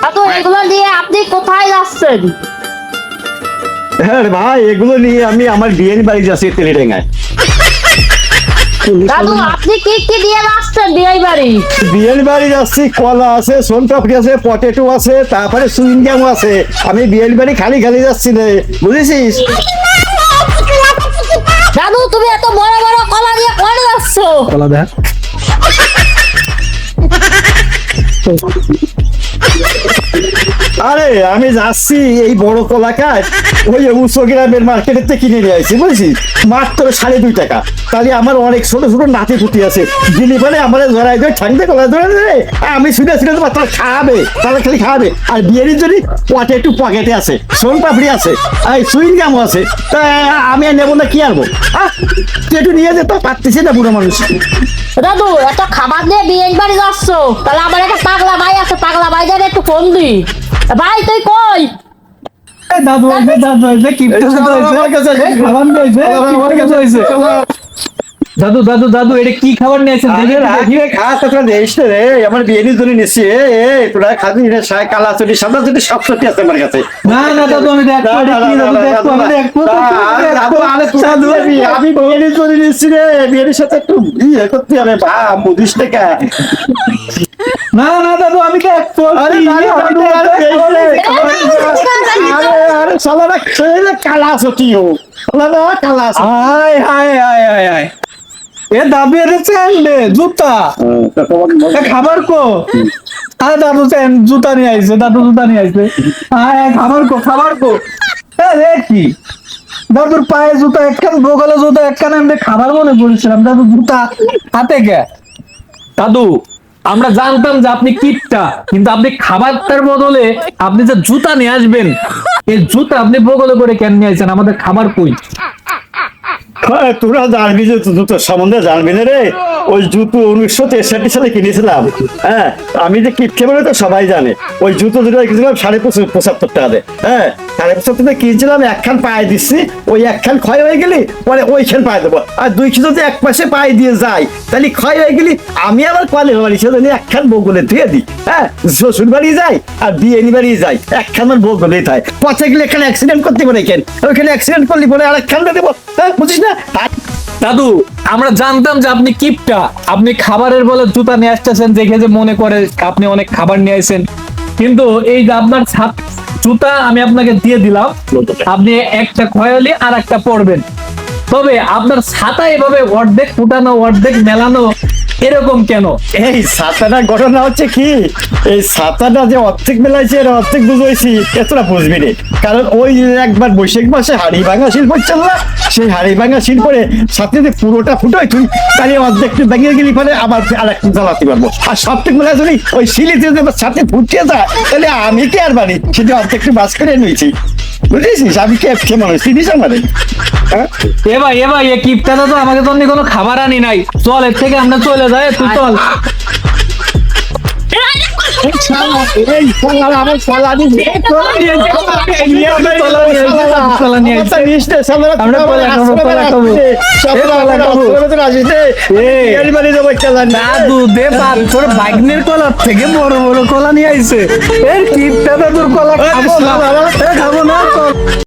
দাদু এগুলো নিয়ে আপনি কোথায় যাচ্ছেন? হ্যাঁ রে ভাই, এগুলো নিয়ে আমি আমার বিয়ের বাড়ি যাচ্ছি তেলেডাঙ্গায়। দাদু আপনি কি কি দিয়ে যাচ্ছেন বিয়ে বাড়ি? বিয়ের বাড়ি যাচ্ছি, কলা আছে, সোনপাপড়ি আছে, পটেটো আছে, তারপরে সুইংগাম আছে। আমি বিয়ের বাড়ি খালি খালি যাচ্ছি রে, বুঝেছিস? দাদু তুমি এত বড় বড় কলা দিয়ে কোথায় যাচ্ছ? কলা দেখ। আরে আমি যাচ্ছি এই বড় কলাকার ওই উঁচু গ্রামের মার্কেটের থেকে কিনে নিয়ে আসছি, বুঝছিস? মাত্র 2.5 টাকা। তাহলে আমার অনেক ছোট ছোট নাতি পুতি আছে, দিলি পরে আমার ধরাই ধরে ঠান্ডা কলা ধরে ধরে আমি শুনে শুনে তোমার তারা খাওয়াবে, তারা খালি খাওয়াবে। আর বিয়ের জন্য পটেটো পকেটে আছে, সোন পাপড়ি আছে, আর সুইংগামও আছে। তা আমি আর নেবো না, কি আনবো? তুই একটু নিয়ে যেতে পারতেছি না বুড়ো মানুষ। দাদু এত খাবার নিয়ে বিয়ে বাড়ি যাচ্ছ, তাহলে আমার একটা পাগলা ভাই আছে, পাগলা ভাই যাবে একটু ফোন দি। ভাই তুই কই? দাদু হয়েছে, দাদু হয়েছে, দাদু দাদু দাদু এটা কি খাবার নিয়েছেন? আমার বিয়ের জন্য নিচ্ছি। তোরা খাবি কালা চুটি, সাদা চুটি, সব চুটি আছে আমার কাছে। না না দাদু আমি দেখবো, আমি বিয়ের জন্য নিচ্ছি রে, বিয়ের সাথে একটু বিয়ে করতে হবে। বুঝিস টাকা। না না দাদু আমি দেখবো। কালা চুটিও কালা। হায় হায় হায় হায় হায়, এ দাদু এটা চ্যান্ডে জুতা খাবার কো? আরে দাদু জুতা নিয়ে আইছে, দাদু জুতা নিয়ে আইছে। হ্যাঁ খাবার কো, খাবার কো? কি দাদুর পায়ে জুতা একখান, বগলে জুতা একখান, আমি খাবার মনে করেছিলাম। দাদু জুতা হাতে গে? দাদু আমরা জানতাম যে আপনি কিপটা, কিন্তু আপনি খাবারটার বদলে আপনি যে জুতা নিয়ে আসবেন, এই জুতা আপনি বগলে করে কেন নিয়ে আসছেন? আমাদের খাবার কই? তোরা জানবি যে জুতো সম্বন্ধে জানবি না রে। ওই জুতো 1963 সালে কিনেছিলাম। হ্যাঁ, আমি যে কিপটে বলে তো সবাই জানে। ওই জুতো দুটো কিনেছিলাম 75 টাকা দিয়ে। হ্যাঁ, 75 কিনছিলাম, একখান পায়ে দিচ্ছি, ওই একখান ক্ষয় হয়ে গেলি পরে ওইখান পায়ে দেবো। আর 2 যদি এক পাশে পায়ে দিয়ে যায় তাহলে ক্ষয় হয়ে গেলি আমি আবার কলের বাড়ি সেজন্য একখান বগলে ধুয়ে দিই। হ্যাঁ, শ্বশুর বাড়ি যাই আর বিয়ে বাড়ি যাই, একখান আমার বগলেই থাকে। পথে গেলে এখানে অ্যাক্সিডেন্ট করতে পারে, কেন ওইখানে অ্যাক্সিডেন্ট করলি পরে আর একখান দেবো। হ্যাঁ, বুঝিস না? দাদু আমরা জানতাম যে আপনি কিপটা, আপনি খাবারের বলে জুতা নিয়ে আসতেছেন, দেখে যে মনে করে আপনি অনেক খাবার নিয়ে আসেন। কিন্তু এই যে আপনার জুতা আমি আপনাকে দিয়ে দিলাম, আপনি একটা খয়ালি আর একটা পরবেন। তবে আপনার ছাতা এভাবে অর্ধেক ফুটানো, অর্ধেক মেলানো, এরকম কেন? এই ছাতাটা ঘটনা হচ্ছে কি, এই ছাতাটা যে অর্ধেক মেলাইছে এর অর্ধেক বুঝাইছি, এতটা বুঝবি রে। কারণ ওই একবার বৈশাখ মাসে হাড়ি ভাঙা শিল্প চল না, সেই হাড়ি ভাঙা শিল্পরে সাথে যদি পুরোটা ফুটোই তুই, তাহলে অর্ধেকটা ভেঙে গেলি ফলে আবার আর একটু জ্বালাতে পারবো। আর সবটুকু মেলা যদি ওই শিলিতে সাথে ফুটিয়ে যায় তাহলে আমি কি আর বাড়ি সেটা অর্ধেকটা বাস করে নিয়েছি, বুঝেছিস? আমি কি একটু মানুষ চিনিস আমাদের? এ ভাই এ কিপটাটা তো আমাকে তো অন্য কোনো খাবার আনি নাই। চল এর থেকে আমরা চলে যাই, তুই চল। দাদু দে বাদ, তোর বাইকনের কলার থেকে বড় বড় কলা নিয়ে আইছে। এর কিপটাটা তোর কলা খাবো না, খাবো না।